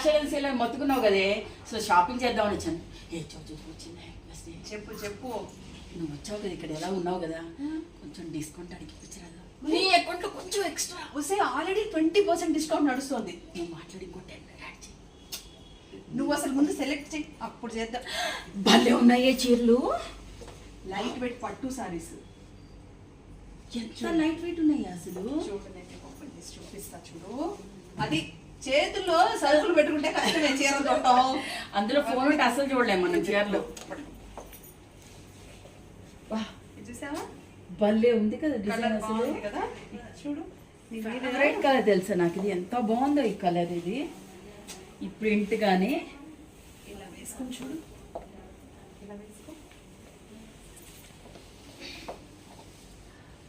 ఆషాఢం sale అని మొత్తుకున్నావు కదే, so shopping చేద్దామని వచ్చాను. ఏ వచ్చింది చెప్పు నువ్వు వచ్చావు కదా, ఇక్కడ ఎలా ఉన్నావు కదా, కొంచెం డిస్కౌంట్ అడిగి ఇచ్చిరాదా? నీ అకౌంట్లో కొంచెం ఎక్స్ట్రా వస్తే ఆల్రెడీ 20% డిస్కౌంట్ నడుస్తుంది. నువ్వు మాట్లాడి ఇంకో 10 యాడ్ చేయి. నువ్వు అసలు ముందు సెలెక్ట్ చేయి, అప్పుడు చేద్దాం. భలే ఉన్నాయే చీరలు, లైట్ వెయిట్ పట్టు సారీస్. ఎంత లైట్ వెయిట్ ఉన్నాయి అసలు. చూపిస్తా చూడు. అది చేతుల్లో సరుకులు పెట్టుకుంటే కష్టమే చీర తోటం. అందులో ఫోన్ ఉంటే అసలు చూడలేము మనం చీరలు. చూసావా భలే ఉంది కదా డిజైన్ అసలు. కదా చూడు, ఫేవరెట్ కలర్ తెలుసా నాకు, ఇది ఎంత బాగుందో ఈ కలర్, ఇది ఈ ప్రింట్ కానీ. ఇలా వేసుకొని చూడు, ఇలా వేసుకో.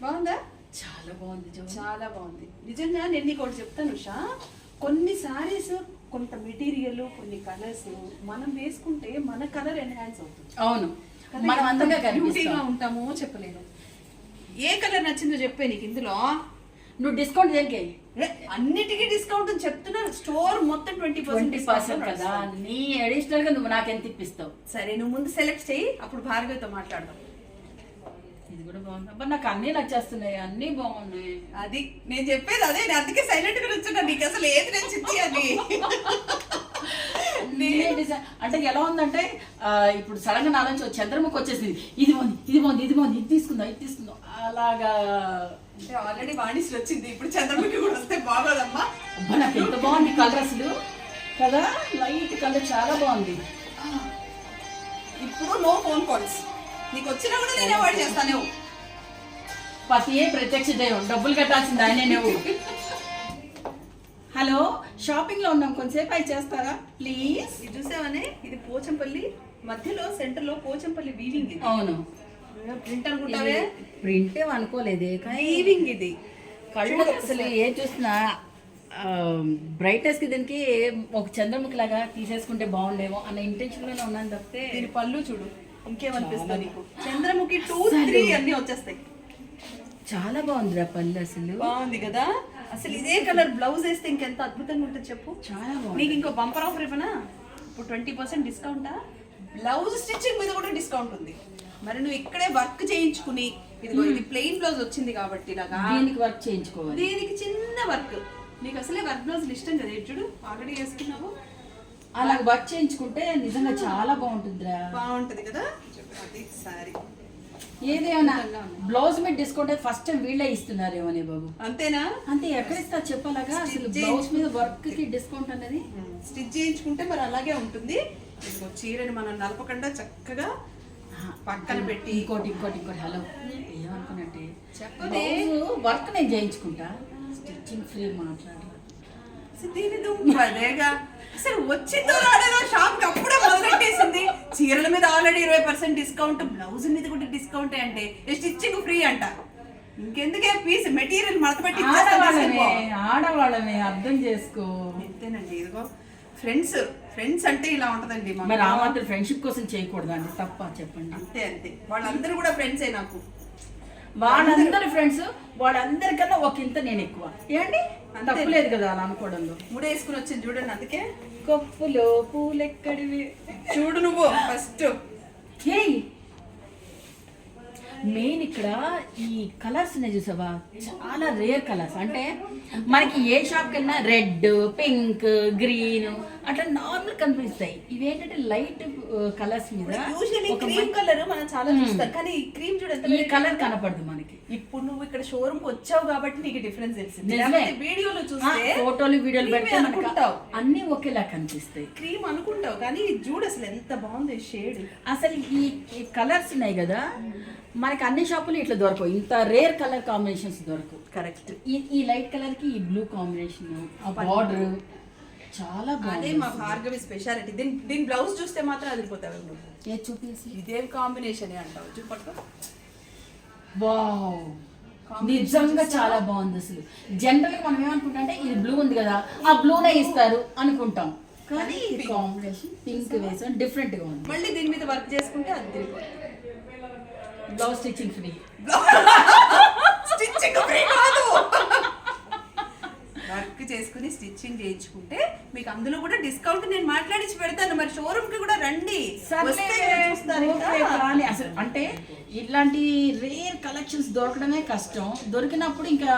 బాగుందా? చాలా బాగుంది, చాలా బాగుంది నిజంగా. నేను నీకు ఒకటి చెప్తాను ఉషా, కొన్ని సారీస్ కొంత మెటీరియల్ కొన్ని కలర్స్ మనం వేసుకుంటే మన కలర్ ఎన్హాన్స్ అవుతుంది. అవును, మనం అందంగా బ్యూటీగా ఉంటామో చెప్పలేను. ఏ కలర్ నచ్చిందో చెప్పే నీకు. ఇందులో నువ్వు డిస్కౌంట్ దేనికి? అన్నిటికీ డిస్కౌంట్ చెప్తున్నా. స్టోర్ మొత్తం 20% కదా, నీ అడిషనల్ గా నువ్వు నాకు ఎంత ఇప్పిస్తావు? సరే నువ్వు ముందు సెలెక్ట్ చేయి, అప్పుడు భార్గవితో మాట్లాడదాం. ఇది కూడా బాగుంది. అబ్బా నాకు అన్నీ నచ్చేస్తున్నాయి, అన్నీ బాగున్నాయి. అది నేను చెప్పేది అదే, నేను అందుకే సైలెంట్ గా కూర్చున్నా. నీకు అసలు ఏది నచ్చింది అది. అంటే ఎలా ఉందంటే ఇప్పుడు సడన్ గా నా నుంచి చంద్రముఖి వచ్చేసింది, ఇది బాగుంది ఇది బాగుంది ఇది బాగుంది ఇది తీసుకుందాం అలాగా. అంటే ఆల్రెడీ వాణిశ్రీ వచ్చింది, ఇప్పుడు చంద్రముఖి కూడా వస్తే బాగోదమ్మా. అబ్బా నాకు ఎంత బాగుంది కలర్ అసలు కదా, లైట్ కలర్ చాలా బాగుంది. ఇప్పుడు నో ఫోన్ కాల్స్, నీకు వచ్చినా కూడా నేనే అవాయిడ్ చేస్తాను. పతియే ప్రత్యక్ష దైవం, డబ్బులు కట్టాల్సింది ఆయనే నువ్వు. హలో, షాపింగ్ లో ఉన్నాం, కొంచెంసేపు అయి చేస్తారా ప్లీజ్? ఇది చూసావనే, ఇది పోచంపల్లి మధ్యలో సెంటర్ లో పోచంపల్లి వీవింగ్. ఇది అవును, ప్రింట్ అనుకుంటావే? ప్రింట్ అనుకోలేదే, వీవింగ్. ఇది కళ్ళు అసలు ఏం చూసినా బ్రైట్నెస్ కి దీనికి ఒక చంద్రముఖి లాగా తీసేసుకుంటే బాగుండేమో అన్న ఇంటెన్షన్ లోనే ఉన్నాను తప్పితే. దీని పళ్ళు చూడు, ఇంకేమనిపిస్తుంది నీకు? చంద్రముఖి 2, 3 అన్ని వచ్చేస్తాయి. చాలా బాగుంది రా పళ్ళు, అసలు బాగుంది కదా. అసలు ఇదే కలర్ బ్లౌజ్ వేస్తే ఇంకెంత అద్భుతంగా ఉంటుంది చెప్పు. చాలా బాగుంది. నీకు ఇంకో బంపర్ ఆఫర్ ఇవ్వనా? ఇప్పుడు 20% డిస్కౌంటా, బ్లౌజ్ స్టిచ్చింగ్ మీద కూడా డిస్కౌంట్ ఉంది. మరి నువ్వు ఇక్కడే వర్క్ చేయించుకుని, ఇదిగో ఇది ప్లెయిన్ బ్లౌజ్ వచ్చింది కాబట్టి ఇలాగా దీనికి వర్క్ చేయించుకోవాలి. దీనికి చిన్న వర్క్. నీకు అసలే వర్క్ బ్లౌజ్ ఇష్టం కదా, చూడు ఆల్రెడీ వేసుకున్నావు. అలా వర్క్ చేయించుకుంటే నిజంగా చాలా బాగుంటుందిరా. బాగుంటది కదా. అది సారీ ఏదేమన్నా బ్లౌజ్ మీద డిస్కౌంట్ ఫస్ట్ టైం వీళ్ళే ఇస్తున్నారేమోనే బాబు. అంతేనా? అంతే, ఎక్కడ ఇస్తా చెప్పలాగా అసలు బ్లౌజ్ మీద వర్క్ కి డిస్కౌంట్ అనేది. స్టిచ్ చేయించుకుంటే మరి అలాగే ఉంటుంది. ఇదిగో చీరని మనం నలపకుండా చక్కగా పక్కన పెట్టి. ఇంకోటి హలో ఏమనుకున్నట్టే చెప్పదే, వర్క్ నేను చేయించుకుంటా, స్టిచ్చింగ్ ఫ్రీ మాట్లాడాలి. అదేగా అసలు వచ్చిందో రాలేదో షాప్ కి అప్పుడే మొదలెట్టేసింది. చీరల మీద ఆల్రెడీ 20% డిస్కౌంట్, బ్లౌజ్ మీద కూడా డిస్కౌంట్ అంటే స్టిచ్చింగ్ ఫ్రీ అంట. ఇంకెందుకే పీస్ మెటీరియల్ మడతపెట్టి ఆడవాళ్ళని అర్థం చేసుకో. అంతేనండి. ఇదిగో ఫ్రెండ్స్ అంటే ఇలా ఉంటదండి. మరి ఆ మాత్రం ఫ్రెండ్షిప్ కోసం చేయకూడదండి, తప్ప చెప్పండి. అంతే వాళ్ళందరూ కూడా ఫ్రెండ్సే నాకు. వాళ్ళందరూ ఫ్రెండ్స్, వాళ్ళందరికన్నా ఒక ఇంత నేను ఎక్కువ. ఏంటి తప్పలేదు కదా అలా అనుకోవడంలో. ముడేసుకుని వచ్చింది చూడండి, అందుకే కొప్పులో పూలెక్కడివి చూడు నువ్వు ఫస్ట్. మెయిన్ ఇక్కడ ఈ కలర్స్ ఉన్నాయి చూసావా, చాలా రేర్ కలర్స్. అంటే మనకి ఏ షాప్ కన్నా రెడ్, పింక్, గ్రీన్ అట్లా నార్మల్ కనిపిస్తాయి. ఇవేంటంటే లైట్ కలర్స్ మీద క్రీమ్ కలర్ మనం చాలా చూస్తాం, కానీ ఈ క్రీమ్ చూడండి ఈ కలర్ కనపడదు మనకి. ఇప్పుడు నువ్వు ఇక్కడ షోరూమ్ కి వచ్చావు కాబట్టి నీకు డిఫరెన్స్ తెలిసింది. వీడియోలో చూస్తే ఫోటోలు వీడియోలు పెడితే అనుకుంటావు అన్ని ఒకేలా కనిపిస్తాయి. క్రీమ్ అనుకుంటావు కానీ చూడు అసలు ఎంత బాగుంది షేడ్. అసలు ఈ కలర్స్ ఉన్నాయి కదా, మనకి అన్ని షాపులు ఇట్లా దొరకవు, ఇంత రేర్ కలర్ కాంబినేషన్స్ దొరకవు. కరెక్ట్. ఈ లైట్ కలర్ కి ఈ బ్లూ కాంబినేషన్, ఆ బార్డర్ చాలా బాగుంది. అదే మా భార్గవి స్పెషాలిటీ. దీని బ్లౌజ్ చూస్తే మాత్రం అదిరిపోతావు నువ్వు. ఏ చూపేసి ఇదేం కాంబినేషన్ అంటావు చూపట్టు. వావ్, నిజంగా చాలా బాగుంది. అసలు జనరల్ గా మనం ఏమనుకుంటాం అంటే ఇది బ్లూ ఉంది కదా, ఆ బ్లూనే ఇస్తారు అనుకుంటాం, కానీ కాంబినేషన్ పింక్ వేసాం, డిఫరెంట్ గా ఉంది. మళ్ళీ దీని మీద వర్క్ చేసుకుంటే అదిరిపోతుంది. Blouse stitching free. Stitching free కాదు. వర్క్ చేసుకుని స్టిచ్చింగ్ చేయించుకుంటే మీకు అందులో కూడా డిస్కౌంట్ నేను మాట్లాడించి పెడతాను. మరి షోరూమ్ కి కూడా రండి, వస్తే చూస్తారు ఇంకా. కానీ అసలు అంటే ఇట్లాంటి రేర్ కలెక్షన్స్ దొరకడమే కష్టం. దొరికినప్పుడు ఇంకా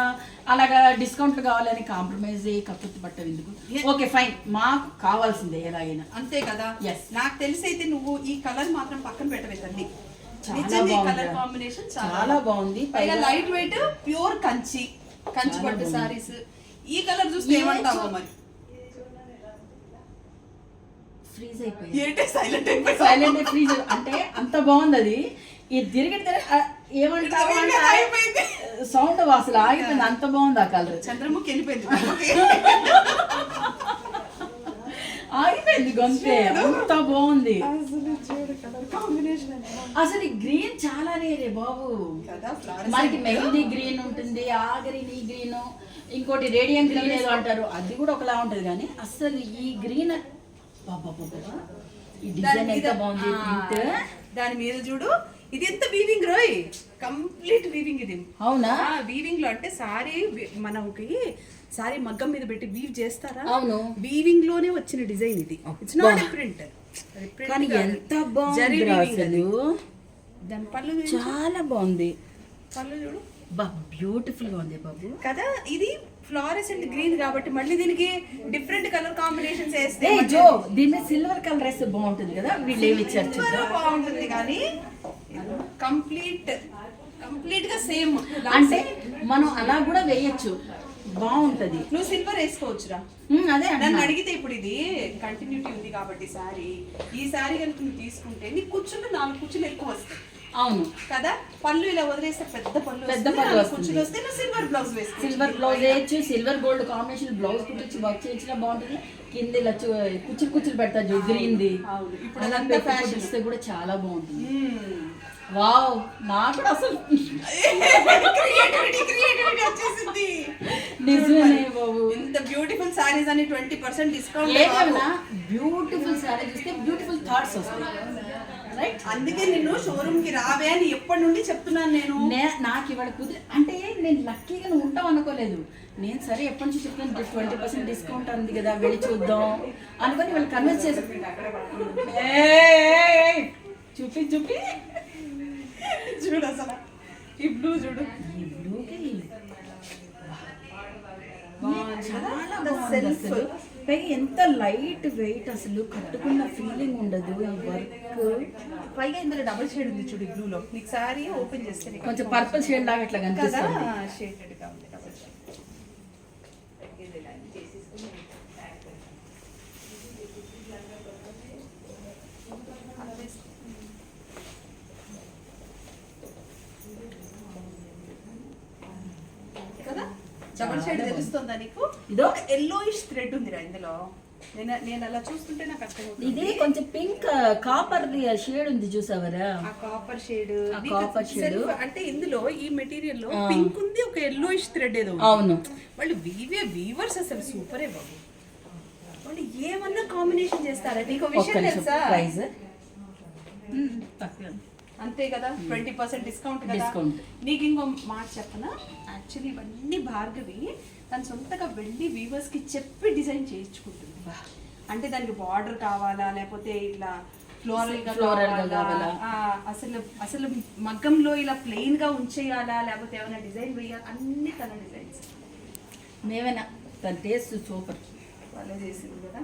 అలాగా డిస్కౌంట్లు కావాలని కాంప్రమైజ్ అయ్యి కక్కుర్తి పట్టవు ఎందుకు? ఓకే ఫైన్, మాకు కావాల్సిందే ఎలాగైనా. అంతే కదా. Yes. నాకు తెలిసి అయితే నువ్వు ఈ కలర్ మాత్రం పక్కన పెట్టవే తల్లి. చాలా నిజంగా ఈ బాగుంది. కలర్ కాంబినేషన్ చాలా బాగుంది. పైగా పైగా లైట్ వెయిట్ ప్యూర్ కంచి పట్టు బాగుంది. సారీస్. ఈ కలర్ చూస్తే ఏమంటావో మరి. ఫ్రీజ్ అయిపోయింది. ఏంటి సైలెంట్ అయిపోయి సైలెంట్ ఫ్రీజ్ అంటే అంత బాగుంది అది. ఇది తిరిగి ఏమంటావు అంటే అయిపోయింది. సౌండ్ అసలు ఆగిపోయింది, అంత బాగుంది ఆ కలర్. చంద్రముఖి వెళ్ళిపోయింది. ఆగిపోయింది గొంతే, అంత బాగుంది. అసలు ఈ గ్రీన్ చాలా రేరే బాబు. మనకి మెహందీ గ్రీన్ ఉంటుంది, ఆ గ్రీన్, ఈ గ్రీన్, ఇంకోటి రేడియం గ్రీన్ ఏదో అంటారు, అది కూడా ఒకలా ఉంటది. కానీ అసలు ఈ గ్రీన్ ఈ డిజైన్ ఎంత బాగుంది. దాని మీద చూడు, ఇది ఎంత వీవింగ్ రోయ్, కంప్లీట్ వీవింగ్. ఇది అవునా? వీవింగ్ లో అంటే సారీ మనకి సారీ మగ్గం మీద పెట్టి వీవ్ చేస్తారా? అవును, వీవింగ్ లోనే వచ్చిన డిజైన్ ఇది. It's not a print. కానీ ఎంత బాగుంది అసలు. దాని పళ్ళు చాలా బాగుంది. పళ్ళు చూడు, బ్యూటిఫుల్ గా ఉంది బాబు కదా. ఇది ఫ్లోరెసెంట్ గ్రీన్ కాబట్టి మళ్ళీ దీనికి డిఫరెంట్ కలర్ కాంబినేషన్స్ వేస్తే జో దీని సిల్వర్ కలర్ వేస్తే బాగుంటుంది కదా. వీళ్ళు ఏమి ఇచ్చారు చూద్దాం. బాగుంటుంది కానీ కంప్లీట్ గా సేమ్. అంటే మనం అలా కూడా వేయచ్చు, బాగుంటది. నువ్వు సిల్వర్ వేసుకోవచ్చురా. అదే నన్ను అడిగితే ఇప్పుడు ఇది కంటిన్యూటీ ఉంది కాబట్టి సారీ, ఈ సారీ కనుక నువ్వు తీసుకుంటే నీ కుచ్చులు 4 కుచ్చులు ఎక్కువ వస్తాయి. అవును కదా. పళ్ళు ఇలా వదిలేస్తే పెద్ద పళ్ళు కుచ్చులు వస్తే నువ్వు సిల్వర్ బ్లౌజ్ వేసుకో. సిల్వర్ బ్లౌజ్ వేయచ్చు, సిల్వర్ గోల్డ్ కాంబినేషన్ బ్లౌజ్ కుట్టించి వర్క్ చేయించినా బాగుంటుంది. కింద ఇలా కుచ్చులు పెడతారు గ్రీన్ ది. ఇప్పుడు అలా అదంతా ఫ్యాషన్ ఇస్తే కూడా చాలా బాగుంటుంది. వావ్, నాకు కూడా అసలు క్రియేటివిటీ వచ్చేసింది. నిజమే బాబు. ఇంత బ్యూటిఫుల్ సారీస్ అని 20% డిస్కౌంట్. ఏమైనా బ్యూటిఫుల్ సారీ చూస్తే బ్యూటిఫుల్ థాట్స్ వస్తాయి. రైట్, అందుకే నిన్ను షోరూమ్ కి రావే అని ఎప్పటి నుండి చెప్తున్నాను నేను. నాకు ఇవాళ కుదిరి అంటే నేను లక్కీగా నువ్వు ఉంటావు అనుకోలేదు. నేను సరే ఎప్పటి నుంచి చెప్తాను 20% డిస్కౌంట్ ఉంది కదా, వెళ్ళి చూద్దాం అనుకొని వాళ్ళు కన్విన్స్ చేసి చూపి చూడు అసలు ఈ బ్లూ చూడు. ఈ బ్లూకి చాలా బాగుంది అసలు. పైగా ఎంత లైట్ వెయిట్, అసలు కట్టుకున్న ఫీలింగ్ ఉండదు. ఈ వర్క్ పైగా ఇందులో డబుల్ షేడ్ ఉంది చూడు బ్లూ లో. నీకు సారీ ఓపెన్ చేస్తే నీకు కొంచెం పర్పుల్ షేడ్ లాగా ఇట్లా కదా కనిపిస్తుంది. షేడెడ్ గా ఉంది డబుల్ షేడ్. కదా డబుల్ షేడ్ తెలుస్తుందా నీకు? ఇదో ఎల్లోయిష్ థ్రెడ్ ఉందిరా ఇందులో. నేను అలా చూస్తుంటే నాకు అర్థమవుతుంది. ఇది కొంచెం పింక్ కాపర్ షేడ్ ఉంది చూసావరా? ఆ కాపర్ షేడ్, కాపర్ షేడ్ అంటే ఇందులో ఈ మెటీరియల్ లో పింక్ ఉంది, ఒక ఎల్లోయిష్ థ్రెడ్ ఏదో. అవును, వాళ్ళు వీవర్స్ అసలు సూపరే బాబు. వాళ్ళు ఏమన్నా కాంబినేషన్ చేస్తారా? నీకు విషయం తెలుసా? ప్రైస్ అంతే కదా, 20% డిస్కౌంట్ కదా. డిస్కౌంట్. నీకు ఇంకో మాట చెప్పనా, యాక్చువల్లీ ఇవన్నీ భార్గవి తన సొంతగా వెళ్ళి వీవర్స్ కి చెప్పి డిజైన్ చేయించుకుంటుంది. అంటే దానికి బార్డర్ కావాలా, లేకపోతే ఇట్లా ఫ్లోరల్ గా కావాలా, అసలు మగ్గంలో ఇలా ప్లెయిన్ గా ఉంచేయాలా, లేకపోతే ఏమైనా డిజైన్ వేయాలి, అన్ని తన డిజైన్స్. మేమైనా తన టేస్ట్ సూపర్ వాళ్ళే చేసింది కదా.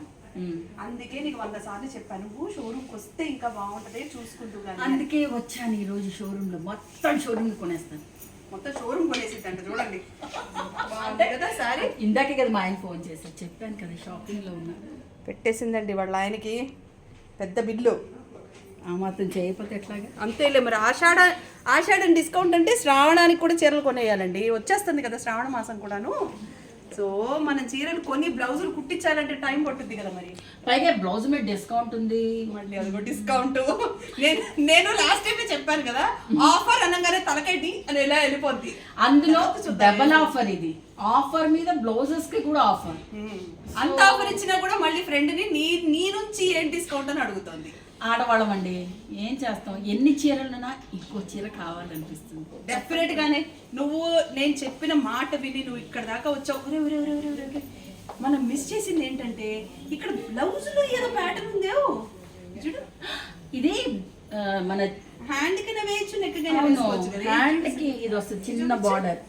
అందుకే నీకు 100 సార్లు చెప్పాను, నువ్వు షోరూమ్కి వస్తే ఇంకా బాగుంటది చూసుకుంటూ. అందుకే వచ్చాను ఈ రోజు షోరూమ్ లో. మొత్తం షోరూమ్ కొనేస్తాను. మొత్తం షోరూమ్ కొనేసిద్దంట చూడండి. బాగుంది కదా సారీ. ఇందాకే కదా మా ఆయన ఫోన్ చేశారు, చెప్పాను కదా షాపింగ్ లో ఉన్నా. పెట్టేసిందండి వాళ్ళ ఆయనకి పెద్ద బిల్లు. ఆ మాత్రం చేయకపోతే ఎట్లాగా? అంతేలే మరి. ఆషాఢం డిస్కౌంట్ అంటే శ్రావణానికి కూడా చీరలు కొనేయాలండి. వచ్చేస్తుంది కదా శ్రావణ మాసం కూడాను. సో మనం చీరలు కొని బ్లౌజులు కుట్టించాలంటే టైం పట్టుద్ది కదా మరి. పైగా బ్లౌజ్ మీద డిస్కౌంట్ ఉంది, మళ్ళీ అదిగో డిస్కౌంట్. నేను లాస్ట్ టైమే చెప్పాను కదా, ఆఫర్ అనగానే తలకైటి అని ఎలా వెళ్ళిపోద్ది. అందులో డబల్ ఆఫర్. ఇది ఆఫర్ మీద బ్లౌజెస్ కి కూడా ఆఫర్. అంత ఆఫర్ ఇచ్చినా కూడా మళ్ళీ ఫ్రెండ్ ని నీ నుంచి ఏం డిస్కౌంట్ అని అడుగుతుంది. ఆడవాళ్ళం అండి, ఏం చేస్తాం, ఎన్ని చీరలున్నా ఇంకో చీర కావాలనిపిస్తుంది. డెఫినెట్ గానే నువ్వు నేను చెప్పిన మాట విని నువ్వు ఇక్కడ దాకా వచ్చావు. ఒరే ఒరే ఒరే ఒరే ఒరే ఒరే. మనం మిస్ చేసింది ఏంటంటే ఇక్కడ బ్లౌజ్ లో ఏదో ప్యాటర్న్ ఉందేవో చూడు. ఇది మన హ్యాండ్ కింద వేయచ్చు, నెక్ కింద వేసుకోవచ్చు కదా. హ్యాండ్ కి ఇది వస్తుంది చిన్న బార్డర్.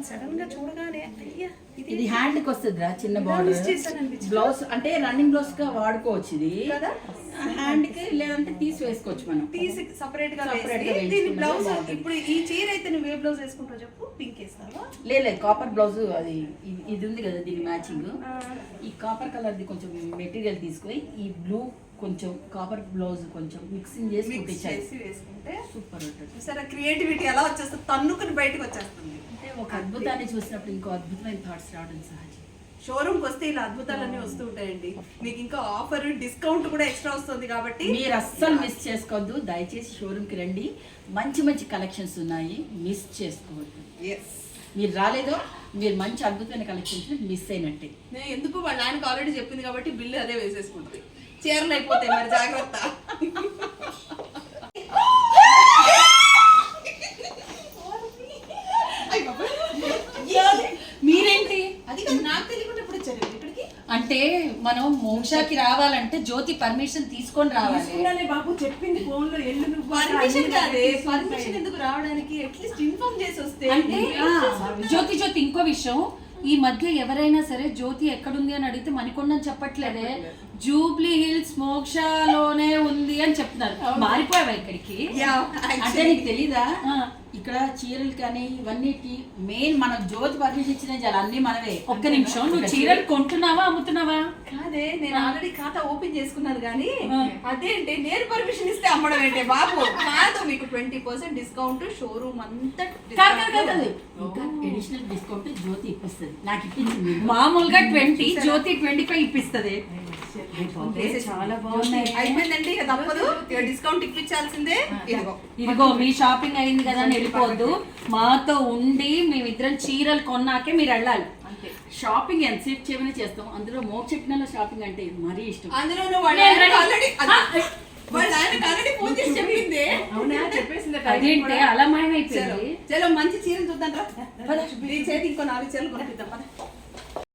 సడన్ గా చూడగానే అయ్యా ఇది హ్యాండ్ కి వస్తుందిరా చిన్న మిస్ బార్డర్. చేశాననిపించింది. బ్లౌజ్ అంటే రన్నింగ్ బ్లౌజ్ గా వాడుకోవచ్చు ఇది కదా. హ్యాండ్ కి, లేదంటే తీసి వేసుకోవచ్చు మనం. తీసి సపరేట్ గా Separate గా వేసి దీని వేయించుకున్నా బ్లౌజ్. బాగుంటుంది. ఇప్పుడు ఈ చీర అయితే నువ్వు ఏ బ్లౌజ్ వేసుకుంటావు చెప్పు? పింక్ వేస్తావా? లేదు కాపర్ బ్లౌజ్ అది ఇది ఉంది కదా దీని మ్యాచింగ్. ఈ కాపర్ కలర్ ది కొంచెం మెటీరియల్ తీసుకొని ఈ బ్లూ కొంచెం కాపర్ బ్లౌజ్ కొంచెం మిక్సింగ్ చేసి మిక్స్ కుట్టించాలి. చేసి వేసుకుంటే సూపర్ ఉంటుంది. సరే క్రియేటివిటీ ఎలా వచ్చేస్తుంది, తన్నుకుని బయటకు వచ్చేస్తుంది. అంటే ఒక అద్భుతాన్ని చూసినప్పుడు ఇంకో అద్భుతమైన థాట్స్ రావడం సహజం. షోరూమ్కి వస్తే ఇలా అద్భుతాలన్నీ వస్తూ ఉంటాయండి. మీకు ఇంకా ఆఫర్ డిస్కౌంట్ కూడా ఎక్స్ట్రా వస్తుంది కాబట్టి మీరు అస్సలు మిస్ చేసుకోవద్దు. దయచేసి షోరూమ్కి రండి, మంచి మంచి కలెక్షన్స్ ఉన్నాయి, మిస్ చేసుకోవద్దు. ఎస్. మీరు రాలేదో మీరు మంచి అద్భుతమైన కలెక్షన్స్ మిస్ అయినట్టే. నేను ఎందుకు వాళ్ళ ఆయనకు ఆల్రెడీ చెప్పింది కాబట్టి బిల్లు అదే వేసేసుకుంటుంది. చీరలు అయిపోతాయి మరి, జాగ్రత్త. మీరేంటి అది కాదు, నాకు తెలియకుండా ఇప్పుడు వచ్చారు ఇక్కడికి. అంటే మనం మోక్షాకి రావాలంటే జ్యోతి పర్మిషన్ తీసుకొని రావాలి. తీసుకున్నానే బాబు, చెప్పింది ఫోన్ లో ఎల్లు నువ్వు. పర్మిషన్ కాదే, పర్మిషన్ ఎందుకు రావడానికి అట్లీస్ట్ ఇన్ఫార్మ్ చేసి వస్తే. అంటే జ్యోతి ఇంకో విషయం, ఈ మధ్య ఎవరైనా సరే జ్యోతి ఎక్కడుంది అని అడిగితే మణికొండని చెప్పట్లేదే, జూబ్లీ హిల్స్ మోక్షలోనే ఉంది అని చెప్తున్నారు. మారిపోయావా ఇక్కడికి? అంటే నీకు తెలీదా, ఇక్కడ చీరలు కానీ ఇవన్నీ మెయిన్ మన జ్యోతి పర్మిషన్ ఇచ్చిన చాలా అన్ని మనవే. ఒక్క నిమిషం, నువ్వు చీరలు కొంటున్నావా అమ్ముతున్నావా? కాదే, నేను ఆల్రెడీ ఖాతా ఓపెన్ చేసుకున్నాను కానీ అదేంటి నేను పర్మిషన్ ఇస్తే అమ్మడం ఏంటి బాబు? కాదు, మీకు 20% డిస్కౌంట్ షోరూమ్ అంతా. కాదు ఇంకా అడిషనల్ డిస్కౌంట్ జ్యోతి ఇప్పిస్తుంది, నాకు ఇప్పించింది. మామూలుగా 20, జ్యోతి 25 ఇప్పిస్తుంది. చాలా బాగున్నాయి. అయిపోయిందండి, ఇక తప్పదు, ఇక డిస్కౌంట్ ఇప్పించాల్సిందే. ఇదిగో మీ షాపింగ్ అయింది కదా అని వెళ్ళిపోవద్దు, మాతో ఉండి మేమిద్దరం చీరలు కొన్నాకే మీరు వెళ్ళాలి. షాపింగ్ ఎంతసేపు చేయమని చేస్తాం, అందులో మోక్షజ్ఞాన షాపింగ్ అంటే మరీ ఇష్టం. అందులో వాళ్ళ ఆయనకి ఆల్రెడీ ఫోన్ చేసి చెప్పింది. అవునా, చెప్పేసింది. అదేంటి అలా మాయమైపోయింది? చలో మంచి చీరలు చూద్దాం రా. ఈ చేతి ఇంకో 4 చీరలు కొనిపిద్దాం పద.